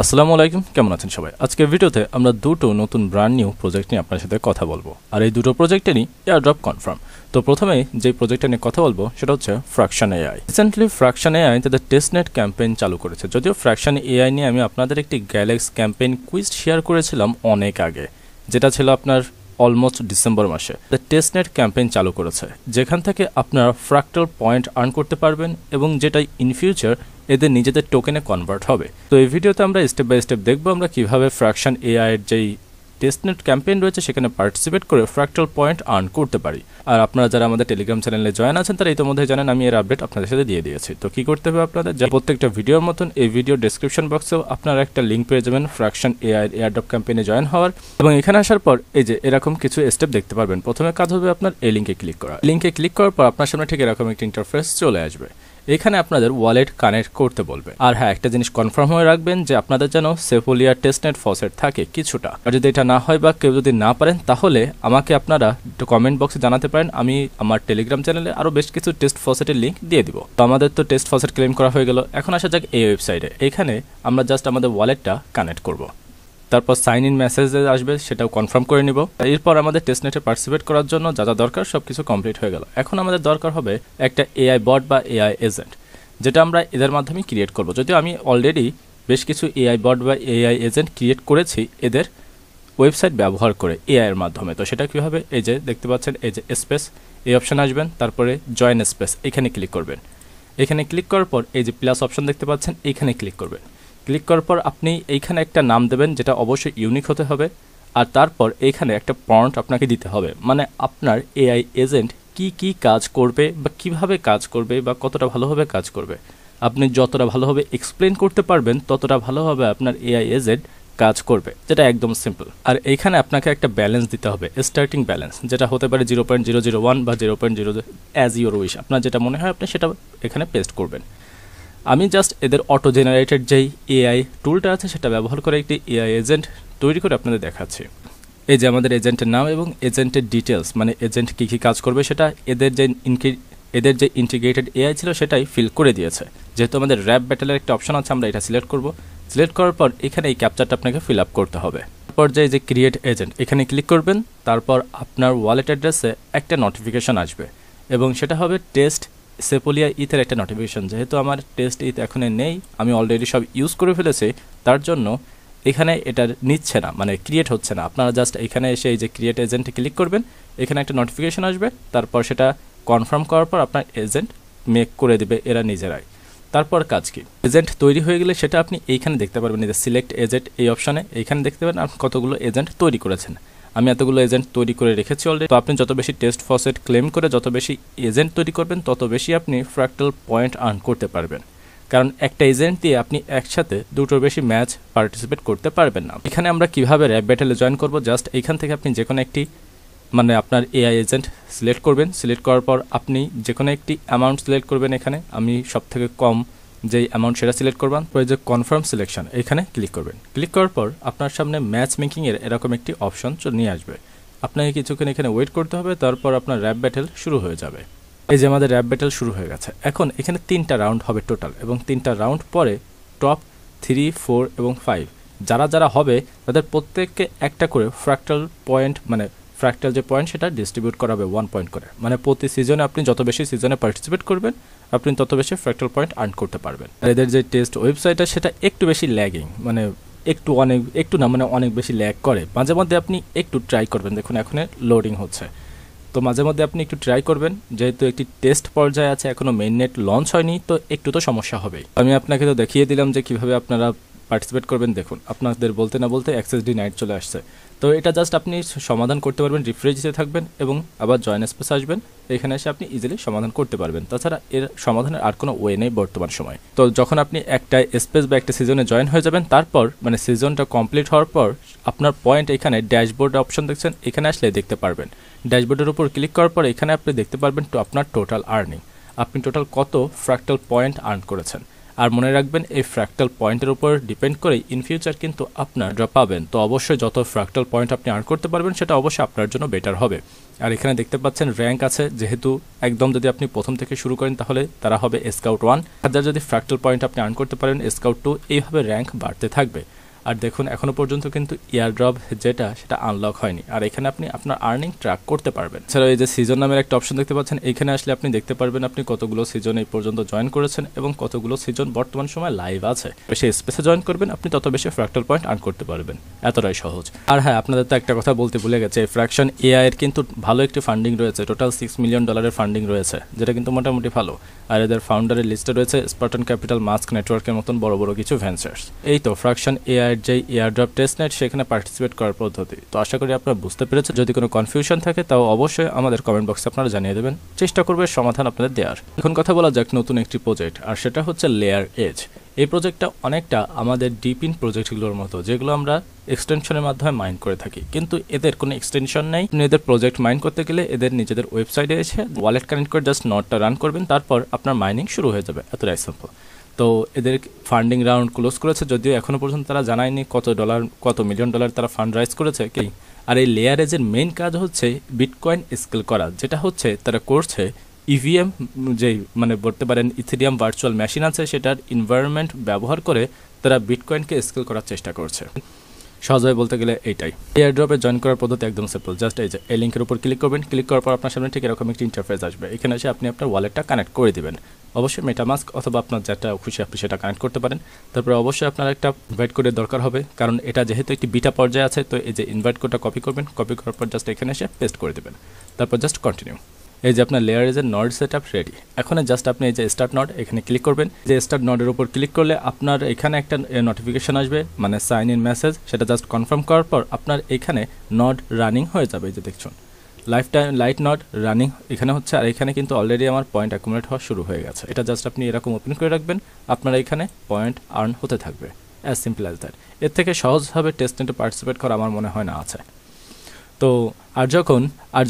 আসসালামু আলাইকুম, কেমন আছেন সবাই? আজকের ভিডিওতে আমরা দুটো নতুন ব্র্যান্ড নিউ প্রজেক্ট নিয়ে আপনার সাথে কথা বলবো, আর এই দুটো প্রজেক্টেরই এয়ারড্রপ কনফার্ম। তো প্রথমে যে প্রজেক্টটা নিয়ে কথা বলবো সেটা হচ্ছে fraction AI. Recently fraction AI তাদের টেস্টনেট ক্যাম্পেইন চালু করেছে। যদিও ফ্র্যাকশন এআই নিয়ে আমি আপনাদের একটি গ্যালাক্স ক্যাম্পেইন কুইজ শেয়ার করেছিলাম অনেক আগে, যেটা ছিল আপনার অলমোস্ট ডিসেম্বর মাসে। টেস্টনেট ক্যাম্পেইন চালু করেছে, যেখান থেকে আপনারা ফ্র্যাক্টাল পয়েন্ট আর্ন করতে পারবেন এবং যেটা ইন ফিউচার এদের নিজেদের টোকেনে কনভার্ট হবে। তো এই ভিডিওতে আমরা স্টেপ বাই স্টেপ দেখবো আমরা কিভাবে ফ্র্যাকশন এআই এর যেই টেস্টনেট ক্যাম্পেইন রয়েছে সেখানে পার্টিসিপেট করে ফ্র্যাক্টাল পয়েন্ট আর্ন করতে পারি। আর আপনারা যারা আমাদের টেলিগ্রাম চ্যানেলে জয়েন আছেন তারা ইতিমধ্যে জানেন আমি এর আপডেট আপনাদের সাথে দিয়ে দিয়েছি। তো কি করতে হবে আপনাদের, যে প্রত্যেকটা ভিডিওর মতন এই ভিডিও ডেসক্রিপশন বক্সেও আপনারা একটা লিঙ্ক পেয়ে যাবেন ফ্র্যাকশন এআই এয়ারড্রপ ক্যাম্পেইনে জয়েন হওয়ার। এবং এখানে আসার পর এই যে এরকম কিছু স্টেপ দেখতে পারবেন। প্রথমে কাজ হবে আপনার এই লিঙ্কে ক্লিক করা। লিঙ্কে ক্লিক করার পর আপনার সামনে ঠিক এরকম একটা ইন্টারফেস চলে আসবে। এখানে আপনাদের ওয়ালেট কানেক্ট করতে বলবে। আর হ্যাঁ, একটা জিনিস কনফার্ম হয়ে রাখবেন যে আপনাদের যেন সেফোলিয়া টেস্টনেট ফসেট থাকে কিছুটা। আর যদি এটা না হয় বা কেউ যদি না পারেন তাহলে আমাকে আপনারা কমেন্ট বক্সে জানাতে পারেন। আমি আমার টেলিগ্রাম চ্যানেলে আরও বেশ কিছু টেস্ট ফসেটের লিঙ্ক দিয়ে দিব। তো আমাদের তো টেস্ট ফসেট ক্লেম করা হয়ে গেল। এখন আসা যাক এই ওয়েবসাইটে। এখানে আমরা জাস্ট আমাদের ওয়ালেটটা কানেক্ট করব। তারপর সাইন ইন মেসেজ আসবে, সেটাও কনফার্ম করে নিব। এরপর আমাদের টেস্টনেটে পার্টিসিপেট করার জন্য যা যা দরকার সবকিছু কমপ্লিট হয়ে গেল। এখন আমাদের দরকার হবে একটা এআই বট বা এআই এজেন্ট, যেটা আমরা এদের মাধ্যমে ক্রিয়েট করব। যদিও আমি অলরেডি বেশ কিছু এআই বট বা এআই এজেন্ট ক্রিয়েট করেছি এদের ওয়েবসাইট ব্যবহার করে এআই এর মাধ্যমে। তো সেটা কীভাবে, এই যে দেখতে পাচ্ছেন এই যে স্পেস, এই অপশানে আসবেন, তারপরে জয়েন স্পেস এখানে ক্লিক করবেন। এখানে ক্লিক করার পর এই যে প্লাস অপশন দেখতে পাচ্ছেন, এইখানে ক্লিক করবেন। ক্লিক করার পর আপনি এইখানে একটা নাম দেবেন, যেটা অবশ্যই ইউনিক হতে হবে। আর তারপর এইখানে একটা প্রম্পট আপনাকে দিতে হবে, মানে আপনার এআই এজেন্ট কি কি কাজ করবে বা কিভাবে কাজ করবে বা কতটা ভালোভাবে কাজ করবে। আপনি যতটা ভালোভাবে এক্সপ্লেন করতে পারবেন ততটা ভালোভাবে আপনার এআই এজেন্ট কাজ করবে, যেটা একদম সিম্পল। আর এইখানে আপনাকে একটা ব্যালেন্স দিতে হবে, স্টার্টিং ব্যালেন্স, যেটা হতে পারে 0.001 বা 0.0 অ্যাজ ইউর উইশ। আপনার যেটা মনে হয় আপনি সেটা এখানে পেস্ট করবেন। আমি জাস্ট এদের অটো জেনারেটেড যেই এআই টুলটা আছে সেটা ব্যবহার করে একটি এআই এজেন্ট তৈরি করে আপনাদের দেখাচ্ছি। এই যে আমাদের এজেন্টের নাম এবং এজেন্টের ডিটেলস, মানে এজেন্ট কী কী কাজ করবে সেটা এদের যে ইন্টিগ্রেটেড এআই ছিল সেটাই ফিল করে দিয়েছে। যেহেতু আমাদের র্যাপ ব্যাটেলের একটা অপশন আছে, আমরা এটা সিলেক্ট করব। সিলেক্ট করার পর এখানে এই ক্যাপচারটা আপনাকে ফিল আপ করতে হবে। তারপর যে ক্রিয়েট এজেন্ট এখানে ক্লিক করবেন। তারপর আপনার ওয়ালেট অ্যাড্রেসে একটা নোটিফিকেশন আসবে এবং সেটা হবে টেস্ট সেপোলিয়া ইথের একটা নোটিফিকেশন। যেহেতু আমার টেস্ট ইথ এখন নেই, আমি অলরেডি সব ইউজ করে ফেলেছি, তার জন্য এখানে এটা নিচ্ছে না, মানে ক্রিয়েট হচ্ছে না। আপনারা জাস্ট এখানে এসে এই যে ক্রিয়েট এজেন্টে ক্লিক করবেন, এখানে একটা নোটিফিকেশন আসবে। তারপর সেটা কনফার্ম করার পর আপনার এজেন্ট মেক করে দেবে এরা নিজেরাই। তারপর কাজ কি, এজেন্ট তৈরি হয়ে গেলে সেটা আপনি এইখানে দেখতে পারবেন, এই যে সিলেক্ট এজেন্ট এই অপশানে এইখানে দেখতে পাবেন আপনি কতগুলো এজেন্ট তৈরি করেছেন। আমি এতগুলো এজেন্ট তৈরি করে রেখেছি অলরেডি। তো আপনি যত বেশি টেস্ট ফসেট ক্লেম করে যত বেশি এজেন্ট তৈরি করবেন তত বেশি আপনি ফ্র্যাক্টাল পয়েন্ট আর্ন করতে পারবেন। কারণ একটা এজেন্ট দিয়ে আপনি একসাথে দুটোর বেশি ম্যাচ পার্টিসিপেট করতে পারবেন না। এখানে আমরা কিভাবে র্যাপ ব্যাটেলে জয়েন করব, জাস্ট এইখান থেকে আপনি যে কোনো একটি, মানে আপনার এআই এজেন্ট সিলেক্ট করবেন। সিলেক্ট করার পর আপনি যে কোনো একটি অ্যামাউন্ট সিলেক্ট করবেন। এখানে আমি সব থেকে কম যেই অ্যামাউন্ট সেটা সিলেক্ট করবেন। পরে যে কনফার্ম সিলেকশন এখানে ক্লিক করবেন। ক্লিক করার পর আপনার সামনে ম্যাচ মেকিংয়ের এরকম একটি অপশন নিয়ে আসবে। আপনাকে কিছুক্ষণ এখানে ওয়েট করতে হবে, তারপর আপনার র্যাপ ব্যাটেল শুরু হয়ে যাবে। এই যে আমাদের র্যাপ ব্যাটেল শুরু হয়ে গেছে। এখন এখানে 3টা রাউন্ড হবে টোটাল, এবং 3টা রাউন্ড পরে টপ 3, 4 এবং 5 যারা যারা হবে তাদের প্রত্যেককে একটা করে ফ্র্যাক্টাল পয়েন্ট, মানে ফ্র্যাক্টাল যে পয়েন্ট সেটা ডিস্ট্রিবিউট করা হবে 1 পয়েন্ট করে। মানে প্রতি সিজনে আপনি যত বেশি সিজনে পার্টিসিপেট করবেন আপনি তত বেশি ফ্র্যাক্টাল পয়েন্ট আর্ন করতে পারবেন। আর এদের যে টেস্ট ওয়েবসাইটটা সেটা একটু বেশি ল্যাগিং, মানে একটু না মানে অনেক বেশি ল্যাগ করে। মাঝে মধ্যে আপনি একটু ট্রাই করবেন, দেখুন এখন লোডিং হচ্ছে। তো মাঝে মধ্যে আপনি একটু ট্রাই করবেন, যেহেতু একটি টেস্ট পর্যায়ে আছে, এখনও মেইন নেট লঞ্চ হয়নি, তো একটু তো সমস্যা হবেই। আমি আপনাকে তো দেখিয়ে দিলাম যে কীভাবে আপনারা পার্টিসিপেট করবেন। দেখুন আপনাদের বলতে না বলতে অ্যাক্সেস ডিনাইড চলে আসছে। তো এটা জাস্ট আপনি সমাধান করতে পারবেন, রিফ্রেশ দিতে থাকবেন এবং আবার জয়েন স্পেস আসবেন। এখানে এসে আপনি ইজিলি সমাধান করতে পারবেন। তাছাড়া এর সমাধানের আর কোনো ওয়ে নেই বর্তমান সময়। তো যখন আপনি একটা স্পেস বা একটা সিজনে জয়েন হয়ে যাবেন, তারপর মানে সিজনটা কমপ্লিট হওয়ার পর আপনার পয়েন্ট এখানে ড্যাশবোর্ড অপশন দেখছেন, এখানে আসলে দেখতে পারবেন। ড্যাশবোর্ডের উপর ক্লিক করার পর এখানে আপনি দেখতে পারবেন আপনার টোটাল আর্নিং, আপনি টোটাল কত ফ্র্যাক্টাল পয়েন্ট আর্ন করেছেন। আর মনে রাখবেন এই ফ্র্যাক্টাল পয়েন্টের উপর ডিপেন্ড করে ইন ফিউচার কিন্তু আপনার ড্রপ পাবেন। তো অবশ্যই যত ফ্র্যাক্টাল পয়েন্ট আপনি আর্ন করতে পারবেন সেটা অবশ্যই আপনার জন্য বেটার হবে। আর এখানে দেখতে পাচ্ছেন র্যাঙ্ক আছে, যেহেতু একদম যদি আপনি প্রথম থেকে শুরু করেন তাহলে তারা হবে স্কাউট 1, হাজার যদি ফ্র্যাক্টাল পয়েন্ট আপনি আর্ন করতে পারেন স্কাউট 2, এইভাবে র্যাঙ্ক বাড়তে থাকবে। আর দেখুন এখনো পর্যন্ত কিন্তু ইয়ারড্রপ সেটা আনলক হয়নি, আর এখানে আপনি আপনার আর্নিং ট্র্যাক করতে পারবেন। এছাড়াও এই যে সিজন নামের একটা অপশন দেখতে পাচ্ছেন, এখানে আসলে আপনি দেখতে পারবেন আপনি কতগুলো সিজন এই পর্যন্ত জয়েন করেছেন এবং কতগুলো সিজন বর্তমান সময় লাইভ আছে। বেশি স্পেসে জয়েন করবেন আপনি তত বেশি ফ্র্যাক্টাল পয়েন্ট আর্ন করতে পারবেন, এতটাই সহজ। আর হ্যাঁ, আপনাদের তো একটা কথা বলতে ভুলে গেছে, ফ্র্যাকশন এআই এর কিন্তু ভালো একটি ফান্ডিং রয়েছে, টোটাল $6 মিলিয়ন ফান্ডিং রয়েছে, যেটা কিন্তু মোটামুটি ভালো। আর এদের ফাউন্ডারের লিস্টে রয়েছে স্পার্টন ক্যাপিটাল, মাস্ক নেটওয়ার্কের মতন বড় বড় কিছু ভেঞ্চার্স। এই তো ফ্র্যাকশন এআই এর যে এয়ারড্রপ টেস্টনেট সেখানে পার্টিসিপেট করার পদ্ধতি। তো আশা করি আপনারা বুঝতে পেরেছেন। যদি কোনো কনফিউশন থাকে তাও অবশ্যই আমাদের কমেন্ট বক্সে আপনারা জানিয়ে দেবেন, চেষ্টা করবে সমাধান আপনাদের দেওয়ার। এখন কথা বলা যাক নতুন একটি প্রজেক্ট, আর সেটা হচ্ছে লেয়ার এজ। এই প্রজেক্টটা অনেকটা আমাদের ডিপ ইন প্রজেক্টগুলোর মতো, যেগুলো আমরা এক্সটেনশনের মাধ্যমে মাইন করে থাকি, কিন্তু এদের কোনো এক্সটেনশন নেই। এদের প্রজেক্ট মাইন করতে গেলে এদের নিজেদের ওয়েবসাইটে এসে ওয়ালেট কানেক্ট করে জাস্ট নটটা রান করবেন, তারপর আপনার মাইনিং শুরু হয়ে যাবে, এতটাই সিম্পল। তো এদের ফান্ডিং রাউন্ড ক্লোজ করেছে, যদিও এখনো পর্যন্ত তারা জানায়নি কত মিলিয়ন ডলার তারা ফান্ড রাইজ করেছে কি। আর এই লেয়ার এজের মেইন কাজ হচ্ছে বিটকয়েন স্কেল করা, যেটা হচ্ছে তারা করছে ইভিএম, যেই মানে বলতে পারেন ইথেরিয়াম ভার্চুয়াল মেশিন আছে, সেটার এনভায়রনমেন্ট ব্যবহার করে তারা বিটকয়েনকে স্কেল করার চেষ্টা করছে। সহজভাবে বলতে গেলে এইটাই। এয়ারড্রপে জয়েন করার পদ্ধতি একদম সিম্পল, জাস্ট এই লিঙ্কের উপর ক্লিক করবেন, ক্লিক করার পর আপনার সামনে ঠিক এরকম একটি ইন্টারফেস আসবে। এখানে এসে আপনি আপনার ওয়ালেটটা কানেক্ট করে দিবেন, অবশ্যই মেটামাস্ক অথবা আপনার যেটা খুশি আপনি সেটা কানেক্ট করতে পারেন। তারপরে অবশ্যই আপনার একটা ইনভাইট কোডের দরকার হবে, কারণ এটা যেহেতু একটি বিটা পর্যায়ে আছে। তো এই যে ইনভাইট কোডটা কপি করবেন, কপি করার পর জাস্ট এখানে এসে পেস্ট করে দেবেন, তারপর জাস্ট কন্টিনিউ। এই যে আপনার লেয়ার এজের নড সেট আপ রেডি। এখন জাস্ট আপনি এই যে স্টার্ট নড এখানে ক্লিক করবেন, যে স্টার্ট নডের উপর ক্লিক করলে আপনার এখানে একটা নোটিফিকেশন আসবে, মানে সাইন ইন মেসেজ, সেটা জাস্ট কনফার্ম করার পর আপনার এখানে নড রানিং হয়ে যাবে। এই যে দেখুন লাইট নট রানিং এখানে হচ্ছে, আর এখানে কিন্তু অলরেডি আমার পয়েন্ট অ্যাকুমুলেট হওয়া শুরু হয়ে গেছে। এটা জাস্ট আপনি এরকম ওপেন করে রাখবেন, আপনার এখানে পয়েন্ট আর্ন হতে থাকবে, অ্যাজ সিম্পল অ্যাজ দ্যাট। এর থেকে সহজভাবে টেস্টনেটে পার্টিসিপেট করা আমার মনে হয় না আছে। তো আর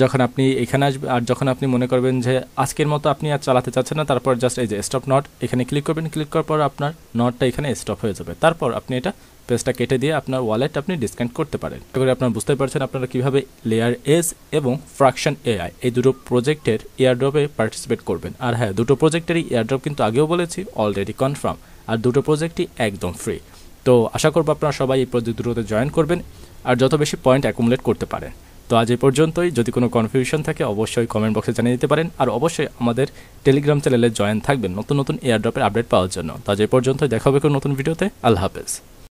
যখন আপনি এখানে আসবে, আর যখন আপনি মনে করবেন যে আজকের মতো আপনি আর চালাতে চাচ্ছেন না, তারপর জাস্ট এই যে স্টপ নট এখানে ক্লিক করবেন, ক্লিক করার পর আপনার নটটা এখানে স্টপ হয়ে যাবে। তারপর আপনি এটা পেজটা কেটে দিয়ে আপনার ওয়ালেট আপনি ডিসকানেক্ট করতে পারেন। এবারে আপনারা বুঝতে পারছেন আপনারা কীভাবে লেয়ার এজ এবং ফ্র্যাকশন এআই এই দুটো প্রজেক্টের এয়ারড্রপে পার্টিসিপেট করবেন। আর হ্যাঁ, দুটো প্রজেক্টেরই এয়ারড্রপ কিন্তু আগেও বলেছি অলরেডি কনফার্ম, আর দুটো প্রজেক্টই একদম ফ্রি। তো আশা করবো আপনারা সবাই এই প্রজেক্ট দুটোতে জয়েন করবেন আর যত বেশি পয়েন্ট অ্যাকুমুলেট করতে পারেন। তো আজ এই পর্যন্তই। যদি কোনো কনফিউশন থাকে অবশ্যই কমেন্ট বক্সে জানিয়ে দিতে পারেন, আর অবশ্যই আমাদের টেলিগ্রাম চ্যানেলে জয়েন থাকবেন নতুন এয়ারড্রপের আপডেট পাওয়ার জন্য। তো আজ এই পর্যন্তই, দেখা হবে কোনো নতুন ভিডিওতে। আল্লাহ হাফেজ।